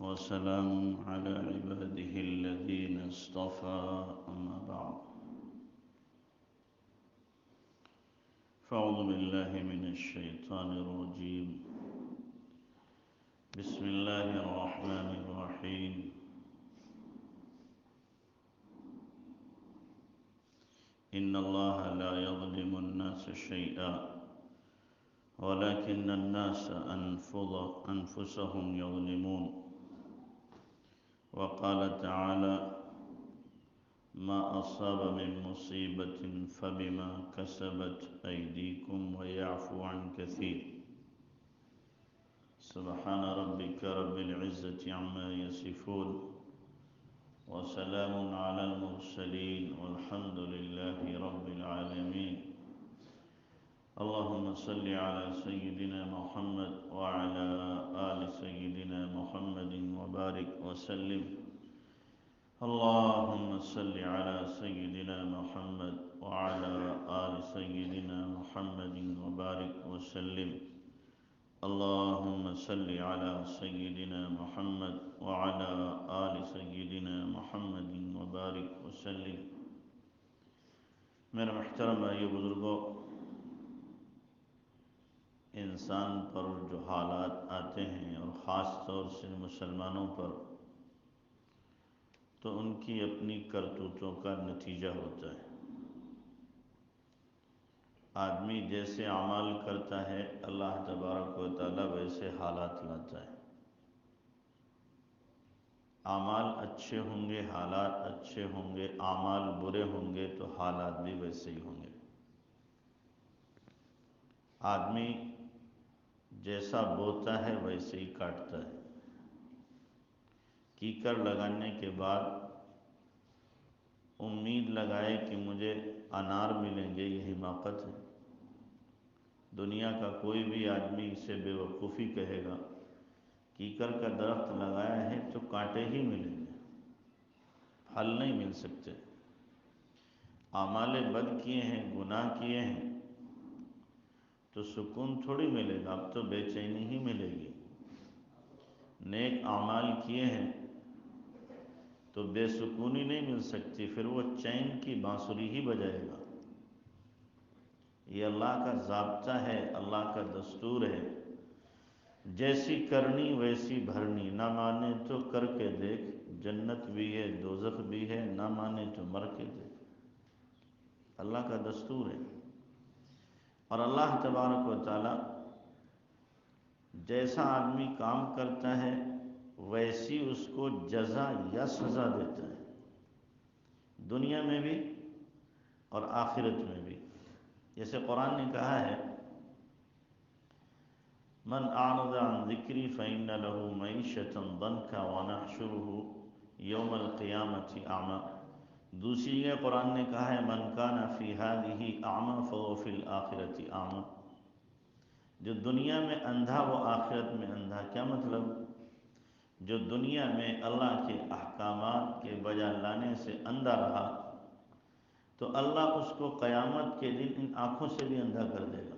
وسلام على عباده الذين اصطفى أما بعد فأعوذ بالله من الشيطان الرجيم بسم الله الرحمن الرحيم إن الله لا يظلم الناس شيئا ولكن الناس أنفسهم يظلمون وقال تعالى ما أصاب من مصيبة فبما كسبت أيديكم ويعفو عن كثير سبحان ربك رب العزة عما يصفون وسلام على المرسلين والحمد لله رب العالمين اللهم صل على سيدنا محمد وعلى آل سيدنا محمد وبارك وسلم اللهم صل على سيدنا محمد وعلى آل سيدنا محمد وبارك وسلم اللهم صل على سيدنا محمد وعلى آل سيدنا محمد وبارك وسلم میرے محترم بھائی بزرگوں، انسان پر جو حالات آتے ہیں اور خاص طور سے مسلمانوں پر، تو ان کی اپنی کرتوتوں کا نتیجہ ہوتا ہے۔ آدمی جیسے اعمال کرتا ہے اللہ تبارک و تعالی ویسے حالات لاتا ہے۔ اعمال اچھے ہوں گے، حالات اچھے ہوں گے، اعمال برے ہوں گے تو حالات بھی ویسے ہی ہوں گے۔ آدمی جیسا بوتا ہے ویسے ہی کاٹتا ہے۔ کیکر لگانے کے بعد امید لگائے کہ مجھے انار ملیں گے، یہ حماقت ہے۔ دنیا کا کوئی بھی آدمی اسے بے وقوفی کہے گا۔ کیکر کا درخت لگایا ہے تو کانٹے ہی ملیں گے، پھل نہیں مل سکتے۔ اعمال بد کیے ہیں، گناہ کیے ہیں تو سکون تھوڑی ملے گا، اب تو بے چینی ہی ملے گی۔ نیک اعمال کیے ہیں تو بے سکونی نہیں مل سکتی، پھر وہ چین کی بانسری ہی بجائے گا۔ یہ اللہ کا ضابطہ ہے، اللہ کا دستور ہے۔ جیسی کرنی ویسی بھرنی، نہ مانے تو کر کے دیکھ، جنت بھی ہے دوزخ بھی ہے، نہ مانے تو مر کے دیکھ۔ اللہ کا دستور ہے۔ اور اللہ تبارک و تعالی جیسا آدمی کام کرتا ہے ویسی اس کو جزا یا سزا دیتا ہے، دنیا میں بھی اور آخرت میں بھی۔ جیسے قرآن نے کہا ہے من اعرض عن ذکری فإن له معیشة ضنکا ونحشره یوم القیامة اعمی۔ دوسری جگہ قرآن نے کہا ہے من کان فی هذه اعمی فهو فی الآخرة اعمی۔ جو دنیا میں اندھا وہ آخرت میں اندھا۔ کیا مطلب؟ جو دنیا میں اللہ کے احکامات کے بجا لانے سے اندھا رہا تو اللہ اس کو قیامت کے دن ان آنکھوں سے بھی اندھا کر دے گا۔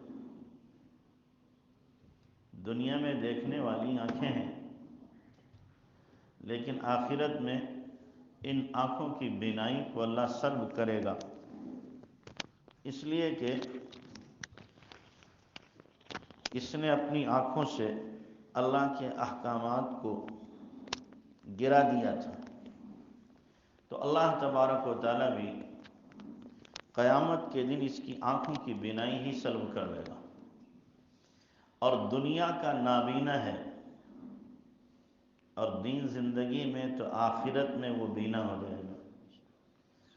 دنیا میں دیکھنے والی آنکھیں ہیں، لیکن آخرت میں ان آنکھوں کی بینائی کو اللہ سلب کرے گا، اس لیے کہ اس نے اپنی آنکھوں سے اللہ کے احکامات کو گرا دیا تھا۔ تو اللہ تبارک و تعالی بھی قیامت کے دن اس کی آنکھوں کی بینائی ہی سلب کر دے گا۔ اور دنیا کا نابینا ہے اور دین زندگی میں تو آخرت میں وہ بینا ہو جائے گا۔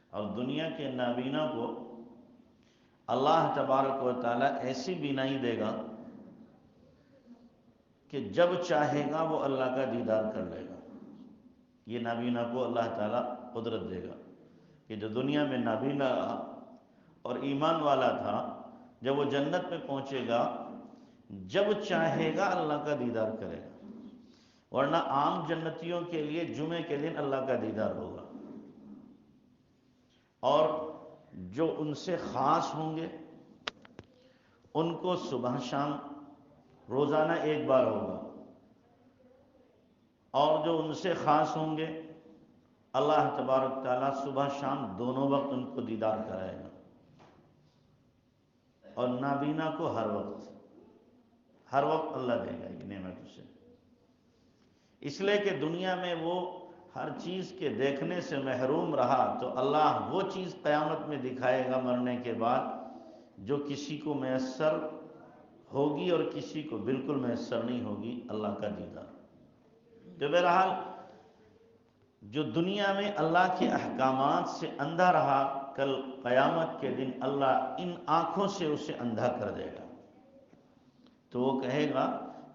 اور دنیا کے نابینا کو اللہ تبارک و تعالی ایسی بینائی دے گا کہ جب چاہے گا وہ اللہ کا دیدار کر لے گا۔ یہ نابینا کو اللہ تعالیٰ قدرت دے گا کہ جو دنیا میں نابینا رہا اور ایمان والا تھا، جب وہ جنت میں پہنچے گا جب چاہے گا اللہ کا دیدار کرے گا، ورنہ عام جنتیوں کے لیے جمعے کے دن اللہ کا دیدار ہوگا۔ اور جو ان سے خاص ہوں گے ان کو صبح شام روزانہ ایک بار ہوگا۔ اور جو ان سے خاص ہوں گے اللہ تبارک تعالیٰ صبح شام دونوں وقت ان کو دیدار کرائے گا، اور نابینا کو ہر وقت اللہ دے گا یہ نعمت اسے، اس لیے کہ دنیا میں وہ ہر چیز کے دیکھنے سے محروم رہا تو اللہ وہ چیز قیامت میں دکھائے گا مرنے کے بعد جو کسی کو میسر ہوگی اور کسی کو بالکل میسر نہیں ہوگی، اللہ کا دیدار۔ تو بہرحال جو دنیا میں اللہ کے احکامات سے اندھا رہا، کل قیامت کے دن اللہ ان آنکھوں سے اسے اندھا کر دے گا، تو وہ کہے گا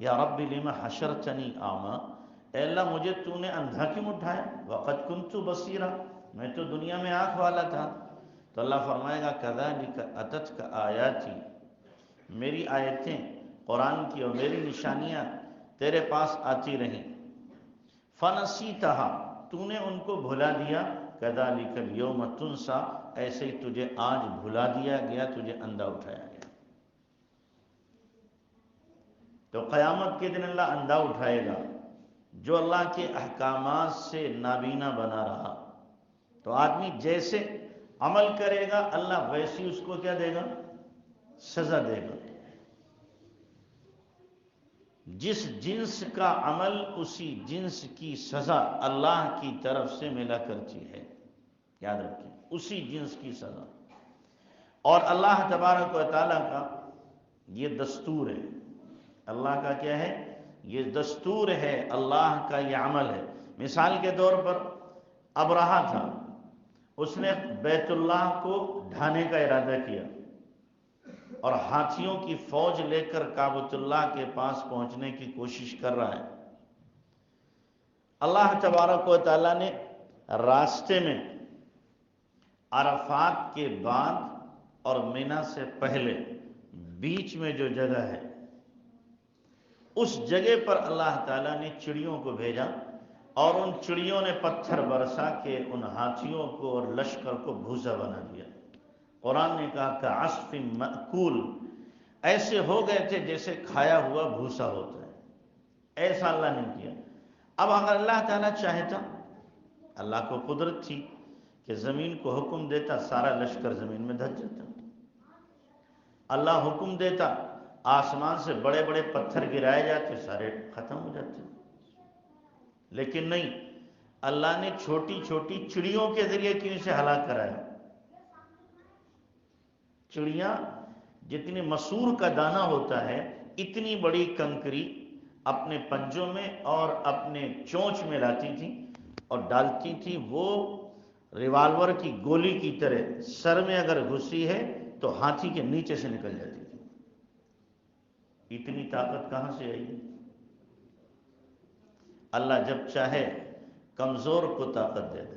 یا رب لم حشرتنی اعمی، اے اللہ مجھے تو نے اندھا کیوں اٹھایا، وقد کنت بصیرا، میں تو دنیا میں آنکھ والا تھا۔ تو اللہ فرمائے گا کذالک اتتک آیاتی، میری آیتیں قرآن کی اور میری نشانیاں تیرے پاس آتی رہیں، فنسیتہا، تو نے ان کو بھلا دیا، کذالک الیوم تنسیٰ، ایسے ہی تجھے آج بھلا دیا گیا، تجھے اندھا اٹھایا گیا۔ تو قیامت کے دن اللہ اندھا اٹھائے گا جو اللہ کے احکامات سے نابینا بنا رہا، تو آدمی جیسے عمل کرے گا اللہ ویسی اس کو کیا دے گا، سزا دے گا۔ جس جنس کا عمل اسی جنس کی سزا اللہ کی طرف سے ملا کرتی ہے، یاد رکھیں، اسی جنس کی سزا۔ اور اللہ تبارک و تعالیٰ کا یہ دستور ہے، اللہ کا کیا ہے، یہ دستور ہے، اللہ کا یہ عمل ہے۔ مثال کے طور پر ابرہہ تھا، اس نے بیت اللہ کو ڈھانے کا ارادہ کیا اور ہاتھیوں کی فوج لے کر کعبۃ اللہ کے پاس پہنچنے کی کوشش کر رہا ہے۔ اللہ تبارک و تعالیٰ نے راستے میں عرفات کے بعد اور منی سے پہلے بیچ میں جو جگہ ہے، اس جگہ پر اللہ تعالیٰ نے چڑیوں کو بھیجا، اور ان چڑیوں نے پتھر برسا کے ان ہاتھیوں کو اور لشکر کو بھوسا بنا دیا۔ قرآن نے کہا کعصف مأکول، ایسے ہو گئے تھے جیسے کھایا ہوا بھوسا ہوتا ہے، ایسا اللہ نے کیا۔ اب اگر اللہ تعالیٰ چاہتا، اللہ کو قدرت تھی کہ زمین کو حکم دیتا سارا لشکر زمین میں دھس جاتا، اللہ حکم دیتا آسمان سے بڑے بڑے پتھر گرائے جاتے سارے ختم ہو جاتے، لیکن نہیں، اللہ نے چھوٹی چھوٹی چڑیوں کے ذریعے کیوں اسے ہلاک کرایا۔ چڑیاں جتنی مسور کا دانہ ہوتا ہے اتنی بڑی کنکری اپنے پنجوں میں اور اپنے چونچ میں لاتی تھی اور ڈالتی تھی، وہ ریوالور کی گولی کی طرح سر میں اگر گھسی ہے تو ہاتھی کے نیچے سے نکل جاتی تھی۔ اتنی طاقت کہاں سے آئی؟ اللہ جب چاہے کمزور کو طاقت دے دے،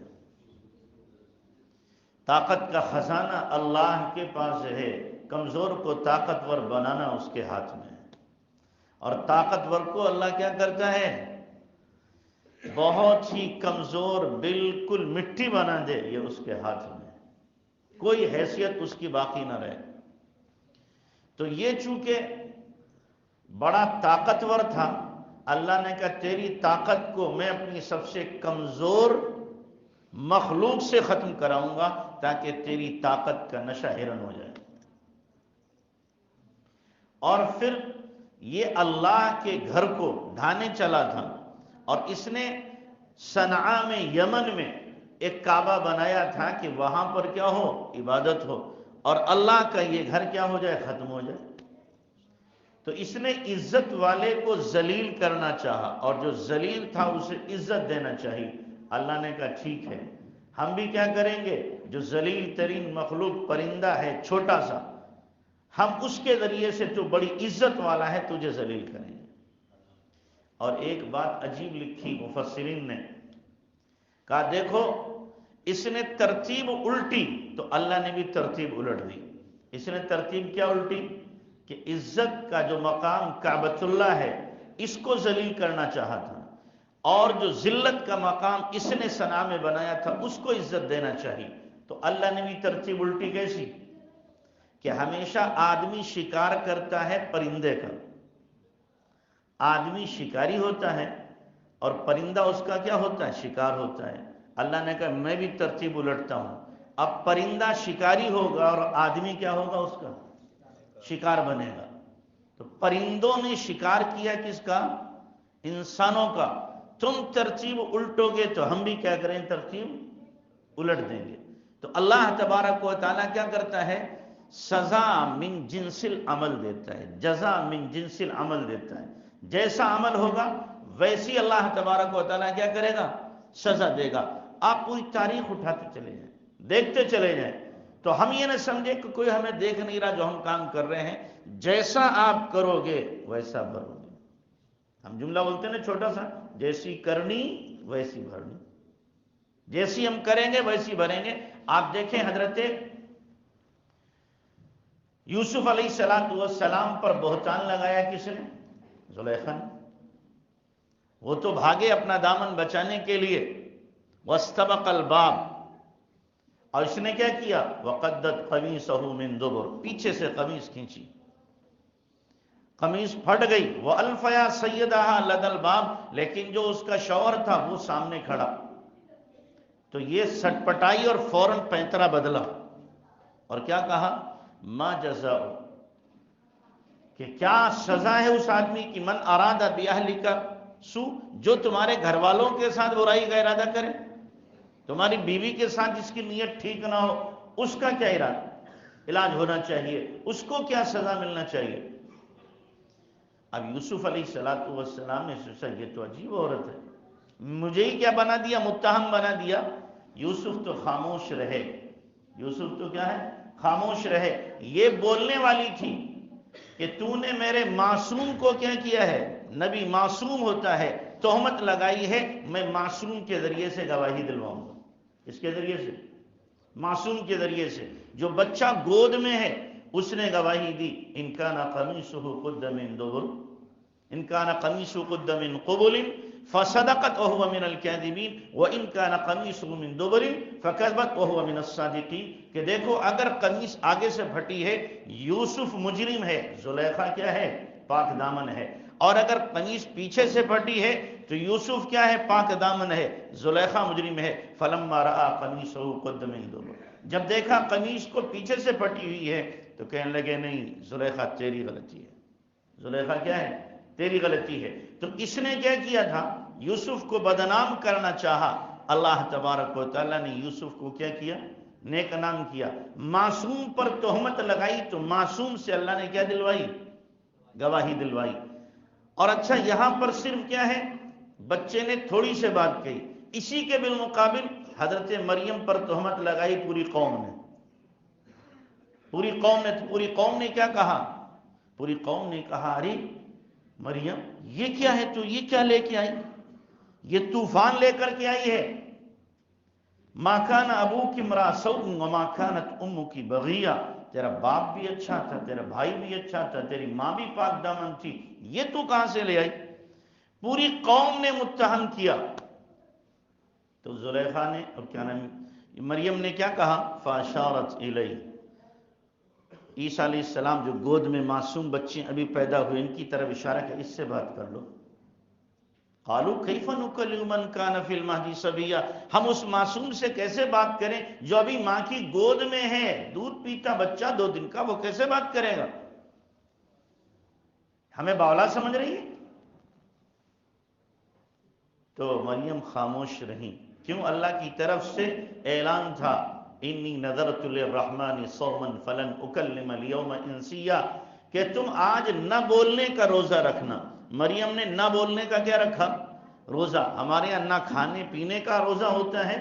طاقت کا خزانہ اللہ کے پاس ہے، کمزور کو طاقتور بنانا اس کے ہاتھ میں ہے، اور طاقتور کو اللہ کیا کرتا ہے، بہت ہی کمزور بالکل مٹی بنا دے، یہ اس کے ہاتھ میں ہے، کوئی حیثیت اس کی باقی نہ رہے۔ تو یہ چونکہ بڑا طاقتور تھا، اللہ نے کہا تیری طاقت کو میں اپنی سب سے کمزور مخلوق سے ختم کراؤں گا تاکہ تیری طاقت کا نشہ ہرن ہو جائے۔ اور پھر یہ اللہ کے گھر کو ڈھانے چلا تھا، اور اس نے صنعاء میں یمن میں ایک کعبہ بنایا تھا کہ وہاں پر کیا ہو، عبادت ہو، اور اللہ کا یہ گھر کیا ہو جائے، ختم ہو جائے۔ تو اس نے عزت والے کو ذلیل کرنا چاہا، اور جو ذلیل تھا اسے عزت دینا چاہیے۔ اللہ نے کہا ٹھیک ہے، ہم بھی کیا کریں گے، جو ذلیل ترین مخلوق پرندہ ہے چھوٹا سا، ہم اس کے ذریعے سے تو بڑی عزت والا ہے تجھے ذلیل کریں گے۔ اور ایک بات عجیب لکھی مفسرین نے، کہا دیکھو اس نے ترتیب الٹی تو اللہ نے بھی ترتیب الٹ دی۔ اس نے ترتیب کیا الٹی کہ عزت کا جو مقام کعبۃ اللہ ہے اس کو ذلیل کرنا چاہا تھا، اور جو ذلت کا مقام اس نے صنعاء میں بنایا تھا اس کو عزت دینا چاہیے۔ تو اللہ نے بھی ترتیب الٹی کیسی کہ ہمیشہ آدمی شکار کرتا ہے پرندے کا، آدمی شکاری ہوتا ہے اور پرندہ اس کا کیا ہوتا ہے؟ شکار ہوتا ہے۔ اللہ نے کہا میں بھی ترتیب الٹتا ہوں، اب پرندہ شکاری ہوگا اور آدمی کیا ہوگا؟ اس کا شکار بنے گا۔ تو پرندوں نے شکار کیا کس کا؟ انسانوں کا۔ تم ترتیب الٹو گے تو ہم بھی کیا کریں؟ ترتیب الٹ دیں گے۔ تو اللہ تبارک و تعالیٰ کیا کرتا ہے؟ سزا من جنس العمل دیتا ہے، جزا من جنس العمل دیتا ہے۔ جیسا عمل ہوگا ویسی اللہ تبارک و تعالیٰ کیا کرے گا؟ سزا دے گا۔ آپ پوری تاریخ اٹھاتے چلے جائیں، دیکھتے چلے جائیں، تو ہم یہ نہ سمجھیں کہ کوئی ہمیں دیکھ نہیں رہا جو ہم کام کر رہے ہیں، جیسا آپ کرو گے ویسا بھرو گے۔ ہم جملہ بولتے ہیں نا چھوٹا سا، جیسی کرنی ویسی بھرنی، جیسی ہم کریں گے ویسی بھریں گے۔ آپ دیکھیں حضرت یوسف علیہ السلام پر بہتان لگایا کس نے؟ زلیخا نے۔ وہ تو بھاگے اپنا دامن بچانے کے لیے، واستبق الباب، اور اس نے کیا کیا؟ وقدت قمیصہ من دبر، پیچھے سے قمیص کھینچی، قمیص پھٹ گئی۔ وَأَلْفَيَا سَيِّدَهَا لَدَى الْبَابِ، لیکن جو اس کا شوہر تھا وہ سامنے کھڑا، تو یہ سٹ پٹائی اور فوراً پینترا بدلا اور کیا کہا؟ ما جزاء، کہ کیا سزا ہے اس آدمی کی، من اراد بِأَهْلِكَ سوء، جو تمہارے گھر والوں کے ساتھ برائی کا ارادہ کرے، تمہاری بیوی کے ساتھ جس کی نیت ٹھیک نہ ہو، اس کا کیا علاج ہونا چاہیے، اس کو کیا سزا ملنا چاہیے۔ اب یوسف علیہ السلام نے سوچا یہ تو عجیب عورت ہے، مجھے ہی کیا بنا دیا؟ متہم بنا دیا۔ یوسف تو خاموش رہے، یوسف تو کیا ہے؟ خاموش رہے۔ یہ بولنے والی تھی کہ تو نے میرے معصوم کو کیا کیا ہے؟ نبی معصوم ہوتا ہے، تہمت لگائی ہے، میں معصوم کے ذریعے سے گواہی دلواؤں گا۔ اس کے ذریعے سے، معصوم کے ذریعے سے، جو بچہ گود میں ہے اس نے گواہی دی، ان کان قمیصہ قد من دبر، ان کان قمیصہ قد من قبل فصدقت وهو من الكاذبین وان کان قمیصہ من دبر فکذبت وهو من الصادقین، کہ دیکھو اگر قمیص آگے سے پھٹی ہے یوسف مجرم ہے، زلیخا کیا ہے؟ پاک دامن ہے، اور اگر قمیص پیچھے سے پھٹی ہے تو یوسف کیا ہے؟ پاک دامن ہے، زلیخا مجرم ہے۔ فلما رأى قمیصہ قد من دبر، جب دیکھا قمیص کو پیچھے سے پھٹی ہوئی ہے تو کہنے لگے نہیں زلیخا تیری غلطی ہے، زلیخا کیا ہے؟ تیری غلطی ہے۔ تو اس نے کیا کیا تھا؟ یوسف کو بدنام کرنا چاہا، اللہ تبارک و تعالیٰ نے یوسف کو کیا کیا؟ نیک نام کیا۔ معصوم پر تہمت لگائی تو معصوم سے اللہ نے کیا دلوائی؟ گواہی دلوائی۔ اور اچھا یہاں پر صرف کیا ہے؟ بچے نے تھوڑی سے بات کہی، اسی کے بالمقابل حضرت مریم پر تہمت لگائی پوری قوم نے، پوری قوم نے کیا کہا؟ پوری قوم نے کہا ارے مریم یہ کیا ہے؟ تو یہ کیا لے کے آئی؟ یہ طوفان لے کر کے آئی ہے۔ ما کان ابوک امرأ سوء وما کانت امک بغیہ، تیرا باپ بھی اچھا تھا، تیرا بھائی بھی اچھا تھا، تیری ماں بھی پاک دامن تھی، یہ تو کہاں سے لے آئی؟ پوری قوم نے متہم کیا۔ تو زلیخا نے اب کیا نام، مریم نے کیا کہا؟ فاشارت الیہ، عیسیٰ علیہ السلام جو گود میں معصوم بچے ابھی پیدا ہوئے ان کی طرف اشارہ کہ اس سے بات کر لو۔ قالوا کیف نکلم من کان فی المہد صبیا، ہم اس معصوم سے کیسے بات کریں جو ابھی ماں کی گود میں ہے، دودھ پیتا بچہ 2 دن کا، وہ کیسے بات کرے گا؟ ہمیں باولا سمجھ رہی ہے؟ تو مریم خاموش رہیں، کیوں؟ اللہ کی طرف سے اعلان تھا انی نذرت للرحمن صوما فلن اکلم اليوم انسیا، کہ تم آج نہ بولنے کا روزہ رکھنا۔ مریم نے نہ بولنے کا کیا رکھا؟ روزہ۔ ہمارے یہاں نہ کھانے پینے کا روزہ ہوتا ہے،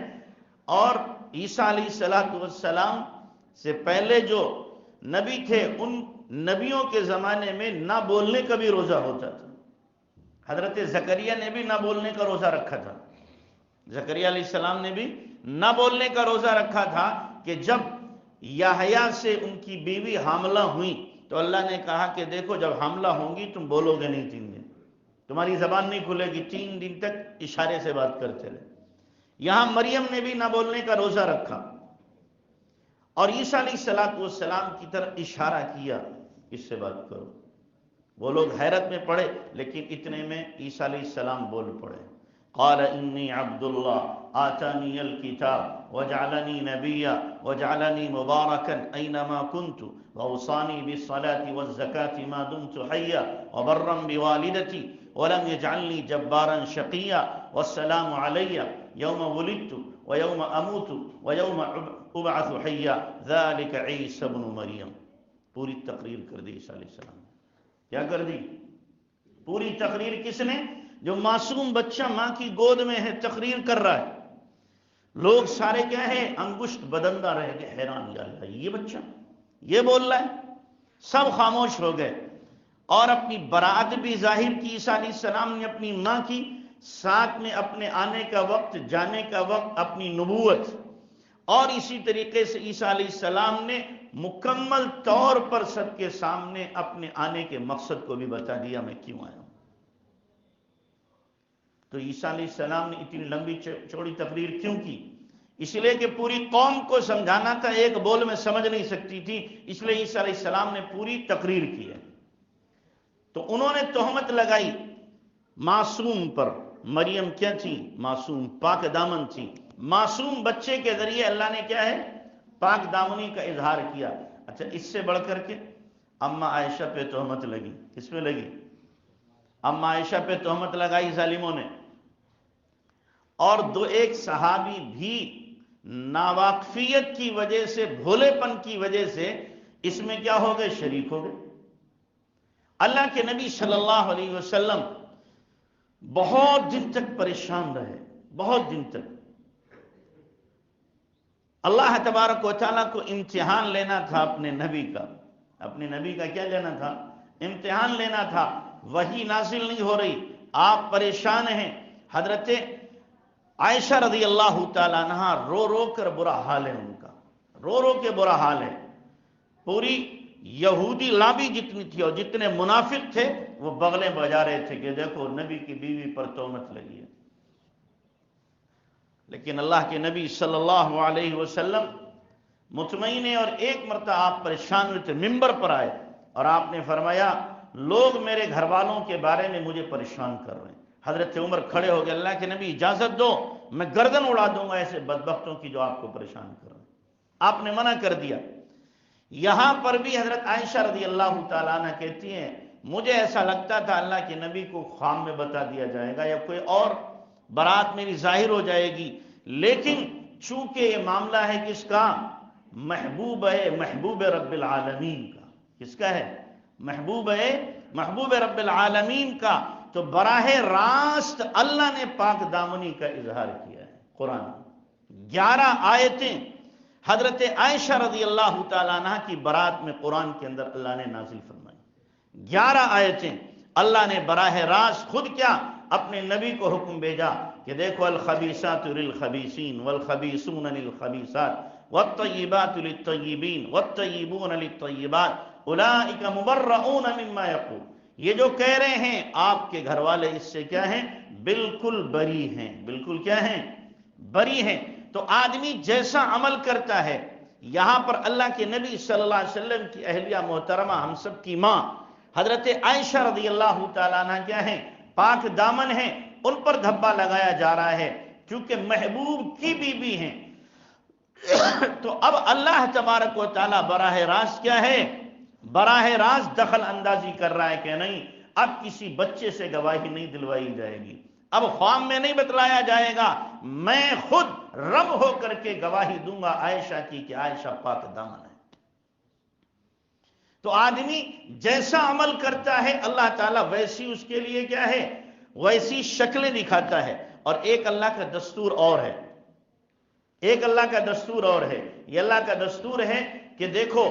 اور عیسیٰ علیہ السلام سے پہلے جو نبی تھے ان نبیوں کے زمانے میں نہ بولنے کا بھی روزہ ہوتا تھا۔ حضرت زکریا نے بھی نہ بولنے کا روزہ رکھا تھا، زکریا علیہ السلام نے بھی نہ بولنے کا روزہ رکھا تھا کہ جب یحییٰ سے ان کی بیوی حاملہ ہوئی تو اللہ نے کہا کہ دیکھو جب حاملہ ہوں گی تم بولو گے نہیں 3 دن، تمہاری زبان نہیں کھلے گی، 3 دن تک اشارے سے بات کرتے رہے۔ یہاں مریم نے بھی نہ بولنے کا روزہ رکھا اور عیسیٰ علیہ السلام کی طرف اشارہ کیا اس سے بات کرو۔ وہ لوگ حیرت میں پڑے، لیکن اتنے میں عیسیٰ علیہ السلام بول پڑے، قال انی عبد اللہ آتانی الکتاب وجعلنی نبیا وجعلنی مبارکا اینما کنت واوصانی بالصلاة والزکاة ما دمت حیا وبرا بوالدتی ولم يجعلنی جبارا شقیا والسلام علی یوم ولدت ویوم اموت ویوم ابعث حیا ذلك عیسی بن مریم. پوری تقریر کر دی عیسیٰ علیہ السلام نے. کیا کر دی؟ پوری تقریر. کس نے؟ جو معصوم بچہ ماں کی گود میں ہے تقریر کر رہا ہے. لوگ سارے کیا ہے؟ انگشت بدندہ رہ گئے، حیران، یا اللہ یہ بچہ یہ بول رہا ہے. سب خاموش ہو گئے اور اپنی برات بھی ظاہر کی عیسیٰ علیہ السلام نے اپنی ماں کی، ساتھ میں اپنے آنے کا وقت، جانے کا وقت، اپنی نبوت. اور اسی طریقے سے عیسیٰ علیہ السلام نے مکمل طور پر سب کے سامنے اپنے آنے کے مقصد کو بھی بتا دیا، میں کیوں آیا ہوں. تو عیسیٰ علیہ السلام نے اتنی لمبی چوڑی تقریر کیوں کی؟ اس لیے کہ پوری قوم کو سمجھانا تھا، ایک بول میں سمجھ نہیں سکتی تھی، اس لیے عیسیٰ علیہ السلام نے پوری تقریر کی ہے. تو انہوں نے تہمت لگائی معصوم پر. مریم کیا تھی؟ معصوم، پاک دامن تھی. معصوم بچے کے ذریعے اللہ نے کیا ہے؟ پاک دامنی کا اظہار کیا. اچھا، اس سے بڑھ کر کے اماں عائشہ پہ تہمت لگی. کس پہ لگی؟ اماں عائشہ پہ تہمت لگائی ظالموں نے. اور ایک صحابی بھی ناواقفیت کی وجہ سے، بھولے پن کی وجہ سے اس میں کیا ہو گئے؟ شریک ہو گئے. اللہ کے نبی صلی اللہ علیہ وسلم بہت دن تک پریشان رہے، بہت دن تک. اللہ تبارک و تعالیٰ کو امتحان لینا تھا اپنے نبی کا. اپنے نبی کا کیا لینا تھا؟ امتحان لینا تھا. وحی نازل نہیں ہو رہی، آپ پریشان ہیں. حضرت عائشہ رضی اللہ تعالیٰ عنہا رو رو کر برا حال ہے ان کا، رو رو کے برا حال ہے. پوری یہودی لابی جتنی تھی اور جتنے منافق تھے وہ بغلیں بجا رہے تھے کہ دیکھو نبی کی بیوی پر تہمت لگی ہے. لیکن اللہ کے نبی صلی اللہ علیہ وسلم مطمئن ہیں. اور ایک مرتبہ آپ پریشان ہوئے تھے، ممبر پر آئے اور آپ نے فرمایا لوگ میرے گھر والوں کے بارے میں مجھے پریشان کر رہے ہیں. حضرت عمر کھڑے ہو گئے، اللہ کے نبی اجازت دو، میں گردن اڑا دوں گا ایسے بدبختوں کی جو آپ کو پریشان کر رہے ہیں. آپ نے منع کر دیا. یہاں پر بھی حضرت عائشہ رضی اللہ تعالیٰ عنہ کہتی ہیں مجھے ایسا لگتا تھا اللہ کے نبی کو خواب میں بتا دیا جائے گا یا کوئی اور برات میری ظاہر ہو جائے گی. لیکن چونکہ یہ معاملہ ہے کس کا؟ محبوب ہے، محبوب رب العالمین کا. کس کا ہے؟ محبوب ہے، محبوب رب العالمین کا. تو براہ راست اللہ نے پاک دامنی کا اظہار کیا ہے. قرآن 11 آیتیں حضرت عائشہ رضی اللہ تعالیٰ عنہ کی برات میں قرآن کے اندر اللہ نے نازل فرمائی. 11 آیتیں اللہ نے براہ راست خود کیا اپنے نبی کو حکم بھیجا کہ دیکھو الخبیثات للخبیثین والخبیثون للخبیثات والطیبات للطیبین والطیبون للطیبات اولئک مبرؤون مما یقول. یہ جو کہہ رہے ہیں آپ کے گھر والے اس سے کیا ہیں؟ بالکل بری ہیں. بالکل کیا ہیں؟ بری ہیں. تو آدمی جیسا عمل کرتا ہے، یہاں پر اللہ کے نبی صلی اللہ علیہ وسلم کی اہلیہ محترمہ ہم سب کی ماں حضرت عائشہ رضی اللہ تعالیٰ عنہ کیا ہیں؟ پاک دامن ہیں. ان پر دھبا لگایا جا رہا ہے کیونکہ محبوب کی بیوی ہیں. تو اب اللہ تبارک و تعالیٰ براہ راست کیا ہے؟ براہ راست دخل اندازی کر رہا ہے کہ نہیں، اب کسی بچے سے گواہی نہیں دلوائی جائے گی، اب خواب میں نہیں بتلایا جائے گا، میں خود رب ہو کر کے گواہی دوں گا عائشہ کی کہ عائشہ پاک دامن ہے. تو آدمی جیسا عمل کرتا ہے اللہ تعالیٰ ویسی اس کے لیے کیا ہے؟ ویسی شکلیں دکھاتا ہے. اور ایک اللہ کا دستور اور ہے، ایک اللہ کا دستور اور ہے. یہ اللہ کا دستور ہے کہ دیکھو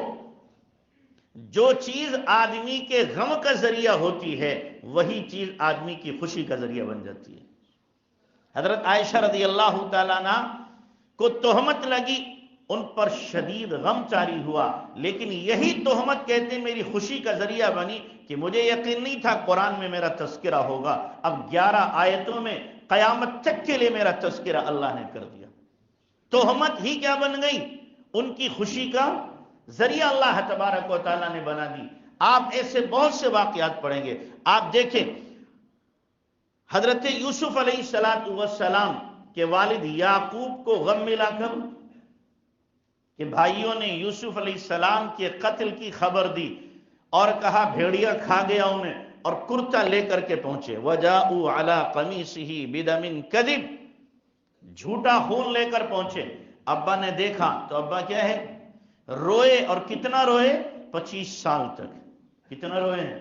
جو چیز آدمی کے غم کا ذریعہ ہوتی ہے وہی چیز آدمی کی خوشی کا ذریعہ بن جاتی ہے. حضرت عائشہ رضی اللہ تعالیٰ عنہ کو تہمت لگی، ان پر شدید غم طاری ہوا، لیکن یہی تہمت کہتے ہیں میری خوشی کا ذریعہ بنی کہ مجھے یقین نہیں تھا قرآن میں میرا تذکرہ ہوگا. اب 11 آیتوں میں قیامت تک کے لیے میرا تذکرہ اللہ نے کر دیا. تہمت ہی کیا بن گئی؟ ان کی خوشی کا ذریعہ اللہ تبارک و تعالیٰ نے بنا دی. آپ ایسے بہت سے واقعات پڑھیں گے. آپ دیکھیں حضرت یوسف علیہ السلام کے والد یعقوب کو غم ملا کر کہ بھائیوں نے یوسف علیہ السلام کے قتل کی خبر دی اور کہا بھیڑیا کھا گیا انہیں، اور کرتا لے کر کے پہنچے۔ وَجَاءُوا عَلَىٰ قَمِيصِهِ بِدَمٍ كَذِبٍ، جھوٹا خون لے کر پہنچے۔ ابا نے دیکھا تو ابا کیا ہے، روئے، اور کتنا روئے؟ 25 سال تک۔ کتنا روئے ہیں؟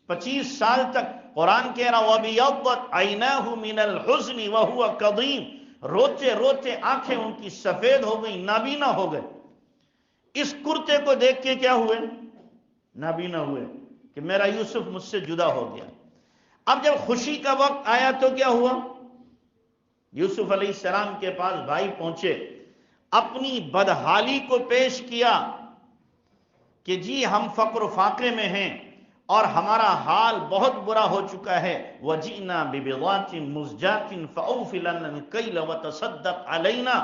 25 سال تک۔ قرآن کہہ رہا وَبِيَضَّتْ عَيْنَاهُ مِنَ الْحُزْنِ وَهُوَ كَظِيمٌ، روتے روتے آنکھیں ان کی سفید ہو گئی، نابینا ہو گئے۔ اس کرتے کو دیکھ کے کیا ہوئے؟ نابینا ہوئے کہ میرا یوسف مجھ سے جدا ہو گیا۔ اب جب خوشی کا وقت آیا تو کیا ہوا؟ یوسف علیہ السلام کے پاس بھائی پہنچے، اپنی بدحالی کو پیش کیا کہ جی ہم فقر و فاقے میں ہیں اور ہمارا حال بہت برا ہو چکا ہے۔ وَجِئْنَا بِبِضَاعَةٍ مُزْجَاةٍ فَأَوْفِ لَنَا الْكَيْلَ وَتَصَدَّقْ عَلَيْنَا،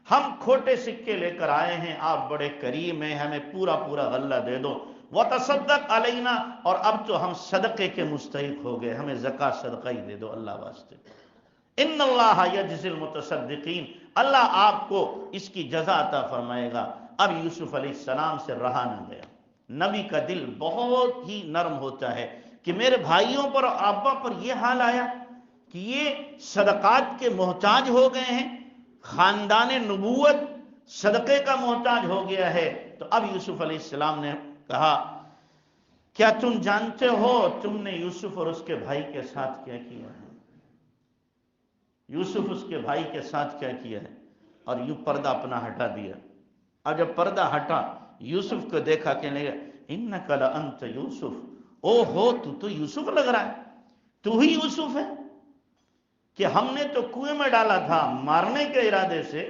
ہم کھوٹے سکے لے کر آئے ہیں، آپ بڑے کریم ہیں، ہمیں پورا پورا غلہ دے دو۔ وَتَصَدَّقْ عَلَيْنَا، اور اب تو ہم صدقے کے مستحق ہو گئے، ہمیں زکوٰۃ صدقہ ہی دے دو اللہ واسطے۔ ان اللہ یجزی المتصدقین، اللہ آپ کو اس کی جزا عطا فرمائے گا۔ اب یوسف علیہ السلام سے رہا نہ گیا۔ نبی کا دل بہت ہی نرم ہوتا ہے کہ میرے بھائیوں پر اور ابا پر یہ حال آیا کہ یہ صدقات کے محتاج ہو گئے ہیں، خاندان نبوت صدقے کا محتاج ہو گیا ہے۔ تو اب یوسف علیہ السلام نے کہا کیا تم جانتے ہو تم نے یوسف اور اس کے بھائی کے ساتھ کیا کیا ہے؟ یوسف اس کے بھائی کے ساتھ کیا کیا ہے؟ اور یوں پردہ اپنا ہٹا دیا۔ اور جب پردہ ہٹا یوسف کو دیکھا، کہنے لگا انک لانت یوسف، او ہو تو یوسف لگ رہا ہے، تو ہی یوسف ہے کہ ہم نے تو کنویں میں ڈالا تھا مارنے کے ارادے سے،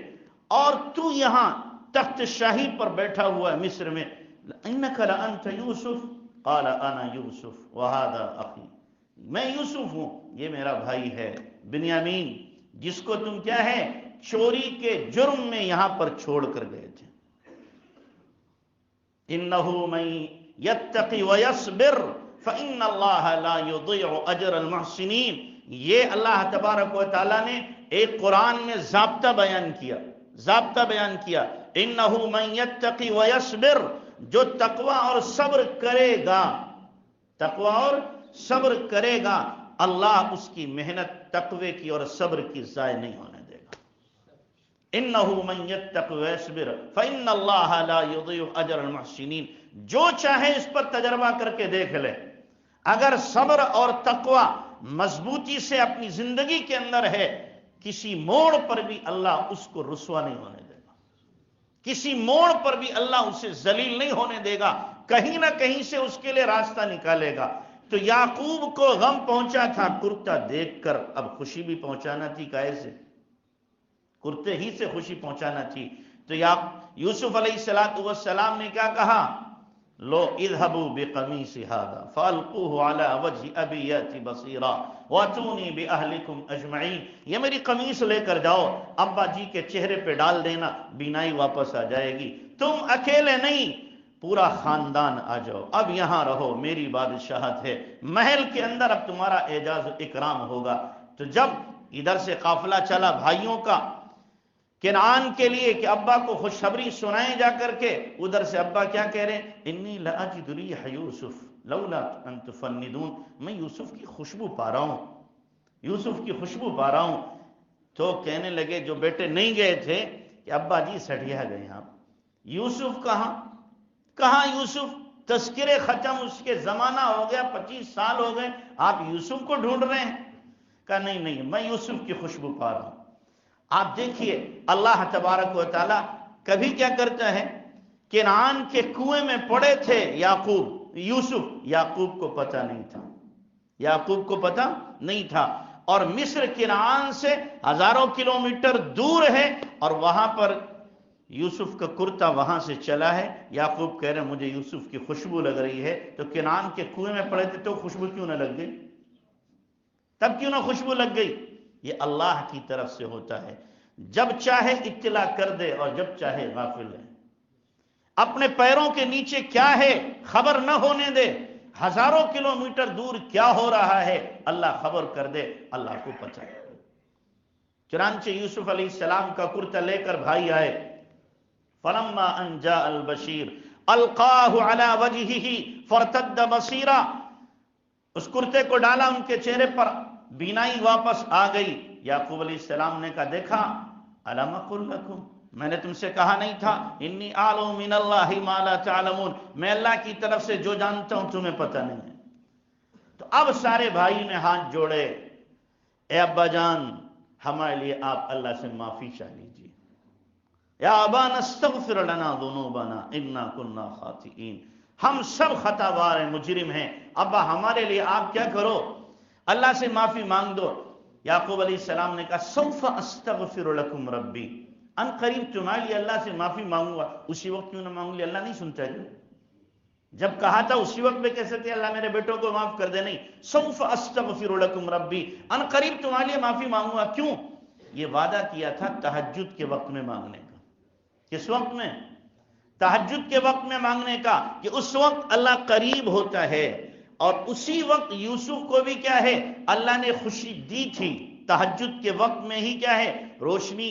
اور تو یہاں تخت شاہی پر بیٹھا ہوا ہے مصر میں۔ انک لانت یوسف قال انا یوسف وہذا اخی، میں یوسف ہوں، یہ میرا بھائی ہے بنیامین، جس کو تم کیا ہے چوری کے جرم میں یہاں پر چھوڑ کر گئے تھے۔ انہو من یتقی ویصبر فإن اللہ لا یضیع اجر المحسنین، یہ اللہ تبارک و تعالیٰ نے ایک قرآن میں ضابطہ بیان کیا، انہو من یتقی ویصبر، جو تقوی اور صبر کرے گا اللہ اس کی محنت تقوی کی اور صبر کی ضائع نہیں ہونے دے گا۔ انہو من یتق ویصبر فإن اللہ لا یضیع اجر المحسنین، جو چاہے اس پر تجربہ کر کے دیکھ لے، اگر صبر اور تقوی مضبوطی سے اپنی زندگی کے اندر ہے، کسی موڑ پر بھی اللہ اس کو رسوا نہیں ہونے دے گا، کسی موڑ پر بھی اللہ اسے ذلیل نہیں ہونے دے گا، کہیں نہ کہیں سے اس کے لیے راستہ نکالے گا۔ تو یعقوب کو غم پہنچا تھا کرتا دیکھ کر، اب خوشی بھی پہنچانا تھی، کائے سے؟ کرتے ہی سے خوشی پہنچانا تھی۔ تو یوسف علیہ السلام نے کیا کہا؟ لو اذهبوا بقمیص هذا فالقوه على وجه ابی یأتی بصیرا واتونی باہلکم اجمعین، یہ میری قمیص لے کر جاؤ، ابا جی کے چہرے پہ ڈال دینا، بینائی واپس آ جائے گی، تم اکیلے نہیں پورا خاندان آ جاؤ، اب یہاں رہو، میری بادشاہت ہے، محل کے اندر اب تمہارا اعزاز و اکرام ہوگا۔ تو جب ادھر سے قافلہ چلا بھائیوں کا کنعان کے لیے کہ ابا کو خوشخبری سنائیں جا کر کے، ادھر سے ابا کیا کہہ رہے ہیں؟ انی لاجد ریح یوسف لولا ان تفندون، میں یوسف کی خوشبو پا رہا ہوں، یوسف کی خوشبو پا رہا ہوں۔ تو کہنے لگے جو بیٹے نہیں گئے تھے کہ ابا جی سٹیا گئے ہم، یوسف کہاں یوسف؟ تذکرے ختم، اس کے زمانہ ہو گیا، 25 سال ہو گئے، آپ یوسف کو ڈھونڈ رہے ہیں؟ کہا نہیں میں یوسف کی خوشبو پا رہا ہوں۔ آپ دیکھیے اللہ تبارک و تعالیٰ کبھی کیا کرتا ہے، کنعان کے کنویں میں پڑے تھے یعقوب کو پتہ نہیں تھا، اور مصر کنعان سے ہزاروں کلومیٹر دور ہے، اور وہاں پر یوسف کا کرتا وہاں سے چلا ہے۔ یعقوب کہہ رہے ہیں مجھے یوسف کی خوشبو لگ رہی ہے، تو کنعان کے کنویں میں پڑے تھے تو خوشبو کیوں نہ لگ گئی؟ تب کیوں نہ خوشبو لگ گئی؟ یہ اللہ کی طرف سے ہوتا ہے، جب چاہے اطلاع کر دے اور جب چاہے غافل ہے، اپنے پیروں کے نیچے کیا ہے خبر نہ ہونے دے۔ ہزاروں کلومیٹر دور کیا ہو رہا ہے اللہ خبر کر دے، اللہ کو پتہ ہے۔ چنانچہ یوسف علیہ السلام کا کرتا لے کر بھائی آئے، فلما ان جاء البشیر القاہ علی وجہہ فارتد بصیرا، اس کرتے کو ڈالا ان کے چہرے پر، بینائی واپس آ گئی۔ یعقوب علیہ السلام نے کہا دیکھا، الم اقل لکم، میں نے تم سے کہا نہیں تھا، انی اعلم من اللہ ما لا تعلمون، میں اللہ کی طرف سے جو جانتا ہوں تمہیں پتہ نہیں ہے۔ تو اب سارے بھائی نے ہاتھ جوڑے، اے ابا جان ہمارے لیے آپ اللہ سے معافی چاہ لیجیے، یا ابانا استغفر لنا ذنوبنا انا کنا خاطئین، ہم سب خطاوار ہیں، مجرم ہیں، ابا ہمارے لیے آپ کیا کرو، اللہ سے معافی مانگ دو۔ یعقوب علیہ السلام نے کہا سوف استغفر لکم ربی، ان قریب تمہارے لیے اللہ سے معافی مانگوں گا۔ اسی وقت کیوں نہ مانگ لیا، اللہ نہیں سنتا ہے؟ جب کہا تھا اسی وقت میں کہہ سکتے اللہ میرے بیٹوں کو معاف کر دے، نہیں، سوف استغفر لکم ربی، ان قریب تمہارے لیے معافی مانگوں گا۔ کیوں؟ یہ وعدہ کیا تھا تہجد کے وقت میں مانگنے کا۔ کس وقت میں؟ تہجد کے وقت میں مانگنے کا، کہ اس وقت اللہ قریب ہوتا ہے، اور اسی وقت یوسف کو بھی کیا ہے اللہ نے خوشی دی تھی، تہجد کے وقت میں ہی کیا ہے روشنی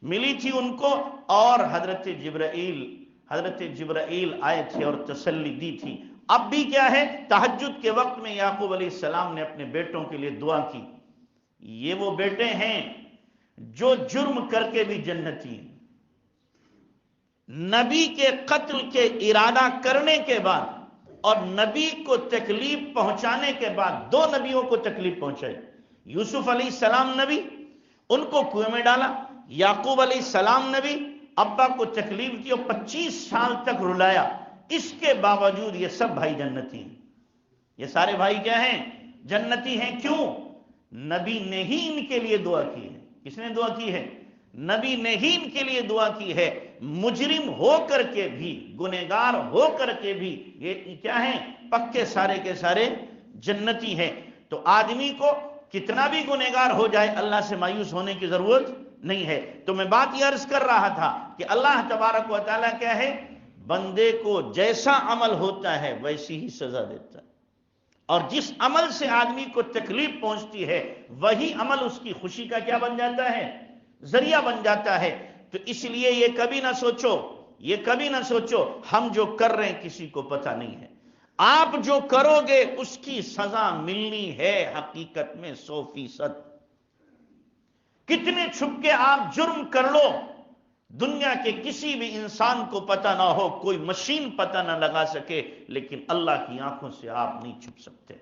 ملی تھی ان کو، اور حضرت جبرائیل آئے تھے اور تسلی دی تھی۔ اب بھی کیا ہے تہجد کے وقت میں یعقوب علیہ السلام نے اپنے بیٹوں کے لیے دعا کی۔ یہ وہ بیٹے ہیں جو جرم کر کے بھی جنتی ہیں، نبی کے قتل کے ارادہ کرنے کے بعد اور نبی کو تکلیف پہنچانے کے بعد، دو نبیوں کو تکلیف پہنچائی۔ یوسف علیہ السلام نبی، ان کو کنویں میں ڈالا، یعقوب علیہ السلام نبی، ابا کو تکلیف دی اور 25 سال تک رلایا، اس کے باوجود یہ سب بھائی جنتی ہیں۔ یہ سارے بھائی کیا ہیں؟ جنتی ہیں۔ کیوں؟ نبی نے ہی ان کے لیے دعا کی ہے۔ کس نے دعا کی ہے؟ نبی نے ہی ان کے لیے دعا کی ہے۔ مجرم ہو کر کے بھی، گنہگار ہو کر کے بھی، یہ کیا ہیں؟ پکے سارے کے سارے جنتی ہیں۔ تو آدمی کو کتنا بھی گنہگار ہو جائے اللہ سے مایوس ہونے کی ضرورت نہیں ہے۔ تو میں بات یہ عرض کر رہا تھا کہ اللہ تبارک و تعالیٰ کیا ہے، بندے کو جیسا عمل ہوتا ہے ویسی ہی سزا دیتا ہے، اور جس عمل سے آدمی کو تکلیف پہنچتی ہے وہی عمل اس کی خوشی کا کیا بن جاتا ہے؟ ذریعہ بن جاتا ہے۔ تو اس لیے یہ کبھی نہ سوچو ہم جو کر رہے ہیں کسی کو پتہ نہیں ہے۔ آپ جو کرو گے اس کی سزا ملنی ہے حقیقت میں 100%۔ کتنے چھپ کے آپ جرم کر لو، دنیا کے کسی بھی انسان کو پتہ نہ ہو، کوئی مشین پتہ نہ لگا سکے، لیکن اللہ کی آنکھوں سے آپ نہیں چھپ سکتے۔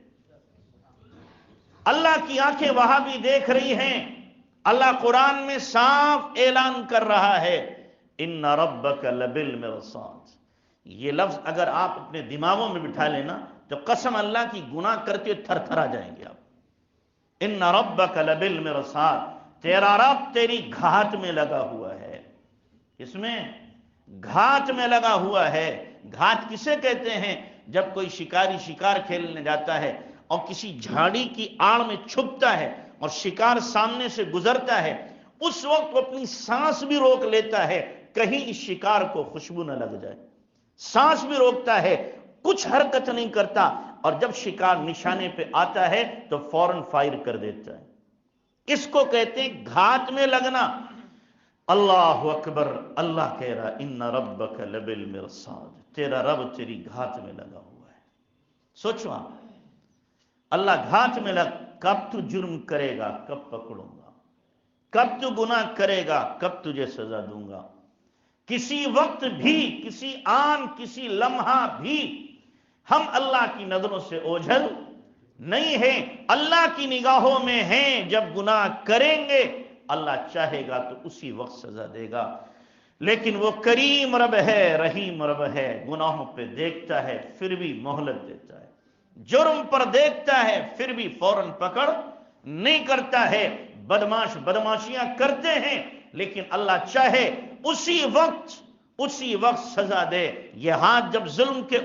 اللہ کی آنکھیں وہاں بھی دیکھ رہی ہیں۔ اللہ قرآن میں صاف اعلان کر رہا ہے ان ربک لبالمرصاد۔ یہ لفظ اگر آپ اپنے دماغوں میں بٹھا لینا تو قسم اللہ کی گناہ کرتے تھر تھر آ جائیں گے آپ۔ ان ربک لبالمرصاد، تیرا رب تیری گھات میں لگا ہوا ہے۔ اس میں گھات میں لگا ہوا ہے۔ گھات کسے کہتے ہیں؟ جب کوئی شکاری شکار کھیلنے جاتا ہے اور کسی جھاڑی کی آڑ میں چھپتا ہے اور شکار سامنے سے گزرتا ہے، اس وقت وہ اپنی سانس بھی روک لیتا ہے کہیں اس شکار کو خوشبو نہ لگ جائے، سانس بھی روکتا ہے، کچھ حرکت نہیں کرتا، اور جب شکار نشانے پہ آتا ہے تو فوراً فائر کر دیتا ہے۔ اس کو کہتے ہیں گھات میں لگنا۔ اللہ اکبر، اللہ کہہ رہا ان ربک لبالمرصاد، تیرا رب تیری گھات میں لگا ہوا ہے۔ سوچو آپ، اللہ گھات میں لگ، کب تو جرم کرے گا کب پکڑوں گا، کب تو گناہ کرے گا کب تجھے سزا دوں گا۔ کسی وقت بھی، کسی آن، کسی لمحہ بھی ہم اللہ کی نظروں سے اوجھل نہیں ہیں، اللہ کی نگاہوں میں ہیں۔ جب گناہ کریں گے اللہ چاہے گا تو اسی وقت سزا دے گا، لیکن وہ کریم رب ہے، رحیم رب ہے، گناہوں پہ دیکھتا ہے پھر بھی مہلت دیتا ہے، جرم پر دیکھتا ہے پھر بھی فوراً پکڑ نہیں کرتا ہے۔ بدماش بدماشیاں کرتے ہیں لیکن اللہ چاہے اسی وقت سزا دے۔ یہ ہاتھ جب ظلم کے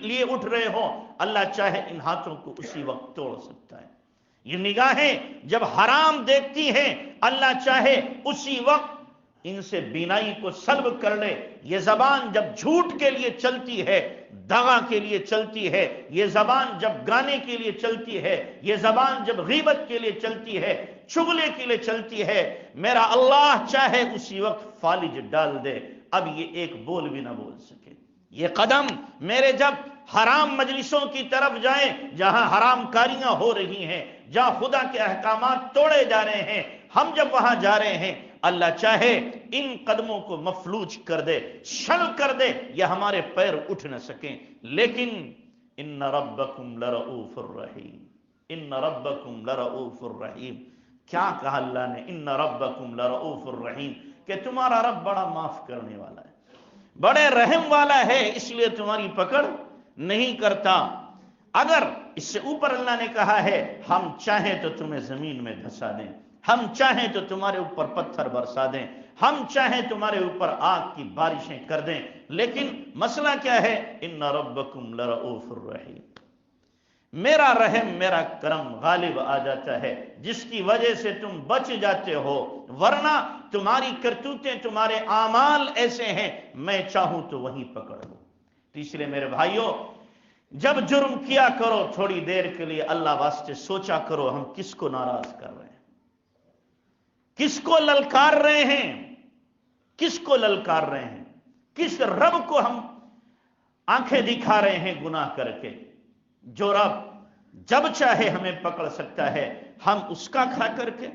لیے اٹھ رہے ہوں، اللہ چاہے ان ہاتھوں کو اسی وقت توڑ سکتا ہے۔ یہ نگاہیں جب حرام دیکھتی ہیں، اللہ چاہے اسی وقت ان سے بینائی کو سلب کر لے۔ یہ زبان جب جھوٹ کے لیے چلتی ہے، دغا کے لیے چلتی ہے، یہ زبان جب گانے کے لیے چلتی ہے، یہ زبان جب غیبت کے لیے چلتی ہے، چغلے کے لیے چلتی ہے، میرا اللہ چاہے اسی وقت فالج ڈال دے، اب یہ ایک بول بھی نہ بول سکے۔ یہ قدم میرے جب حرام مجلسوں کی طرف جائیں جہاں حرام کاریاں ہو رہی ہیں، جہاں خدا کے احکامات توڑے جا رہے ہیں، ہم جب وہاں جا رہے ہیں، اللہ چاہے ان قدموں کو مفلوج کر دے، شل کر دے، یا ہمارے پیر اٹھ نہ سکیں، لیکن ان ربکم لرؤوف الرحیم، ان ربکم لرؤوف الرحیم۔ کیا کہا اللہ نے؟ ان ربکم لرؤوف الرحیم، کہ تمہارا رب بڑا معاف کرنے والا ہے، بڑے رحم والا ہے، اس لیے تمہاری پکڑ نہیں کرتا۔ اگر اس سے اوپر اللہ نے کہا ہے ہم چاہیں تو تمہیں زمین میں دھسا دیں، ہم چاہیں تو تمہارے اوپر پتھر برسا دیں، ہم چاہیں تمہارے اوپر آگ کی بارشیں کر دیں، لیکن مسئلہ کیا ہے؟ ان ربکم لرؤوف الرحیم، میرا رحم، میرا کرم غالب آ جاتا ہے، جس کی وجہ سے تم بچ جاتے ہو، ورنہ تمہاری کرتوتیں، تمہارے اعمال ایسے ہیں، میں چاہوں تو وہیں پکڑ لوں۔ تو اس لیے میرے بھائیوں، جب جرم کیا کرو تھوڑی دیر کے لیے اللہ واسطے سوچا کرو ہم کس کو ناراض کر رہے ہیں، کس کو للکار رہے ہیں، کس کو للکار رہے ہیں، کس رب کو ہم آنکھیں دکھا رہے ہیں گناہ کر کے۔ جو رب جب چاہے ہمیں پکڑ سکتا ہے، ہم اس کا کھا کر کے،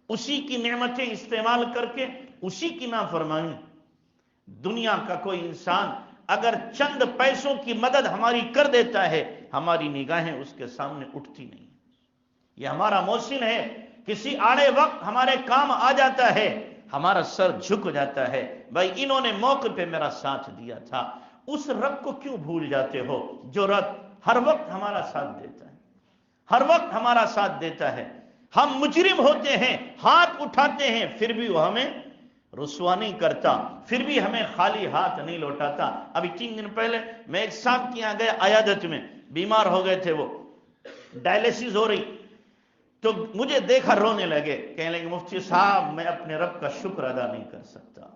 اسی کی نعمتیں استعمال کر کے، اسی کی نافرمانی۔ دنیا کا کوئی انسان اگر چند پیسوں کی مدد ہماری کر دیتا ہے، ہماری نگاہیں اس کے سامنے اٹھتی نہیں۔ یہ ہمارا محسن ہے، کسی آڑے وقت ہمارے کام آ جاتا ہے، ہمارا سر جھک جاتا ہے، بھائی انہوں نے موقع پہ میرا ساتھ دیا تھا۔ اس رب کو کیوں بھول جاتے ہو جو رب ہر وقت ہمارا ساتھ دیتا ہے، ہر وقت ہمارا ساتھ دیتا ہے؟ ہم مجرم ہوتے ہیں، ہاتھ اٹھاتے ہیں، پھر بھی وہ ہمیں رسوا نہیں کرتا، پھر بھی ہمیں خالی ہاتھ نہیں لوٹاتا۔ ابھی 3 دن پہلے میں ایک صاحب کے یہاں گیا، عیادت میں بیمار ہو گئے تھے، وہ ڈائلیسس ہو رہی، تو مجھے دیکھا رونے لگے، کہنے لگے مفتی صاحب میں اپنے رب کا شکر ادا نہیں کر سکتا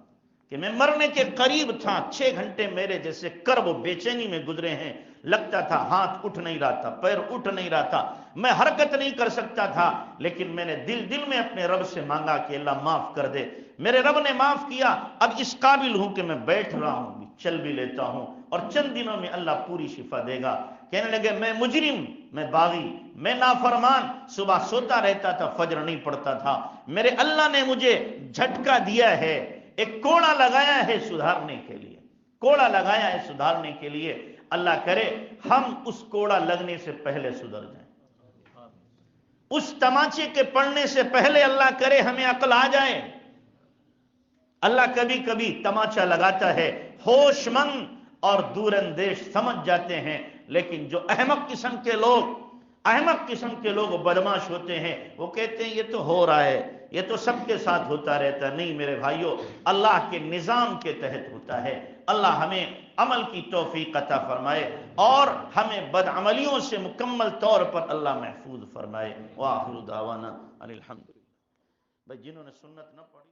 کہ میں مرنے کے قریب تھا، 6 گھنٹے میرے جیسے کرب و بے چینی میں گزرے ہیں، لگتا تھا ہاتھ اٹھ نہیں رہا تھا، پیر اٹھ نہیں رہا تھا، میں حرکت نہیں کر سکتا تھا، لیکن میں نے دل میں اپنے رب سے مانگا کہ اللہ معاف کر دے، میرے رب نے معاف کیا، اب اس قابل ہوں کہ میں بیٹھ رہا ہوں، چل بھی لیتا ہوں، اور چند دنوں میں اللہ پوری شفا دے گا۔ کہنے لگے میں مجرم، میں باغی، میں نافرمان، صبح سوتا رہتا تھا، فجر نہیں پڑتا تھا، میرے اللہ نے مجھے جھٹکا دیا ہے، ایک کوڑا لگایا ہے سدھارنے کے لیے، کوڑا لگایا ہے سدھارنے کے لیے۔ اللہ کرے ہم اس کوڑا لگنے سے پہلے سدھر جائیں، اس تماچے کے پڑنے سے پہلے اللہ کرے ہمیں عقل آ جائے۔ اللہ کبھی کبھی تماچا لگاتا ہے، ہوش مند اور دور اندیش سمجھ جاتے ہیں، لیکن جو احمق قسم کے لوگ بدماش ہوتے ہیں، وہ کہتے ہیں یہ تو ہو رہا ہے، یہ تو سب کے ساتھ ہوتا رہتا ہے۔ نہیں میرے بھائیوں، اللہ کے نظام کے تحت ہوتا ہے۔ اللہ ہمیں عمل کی توفیق عطا فرمائے اور ہمیں بدعملیوں سے مکمل طور پر اللہ محفوظ فرمائے۔ وآخر دعوانا ان الحمدللہ۔ بھائی جنہوں نے سنت نہ پڑھی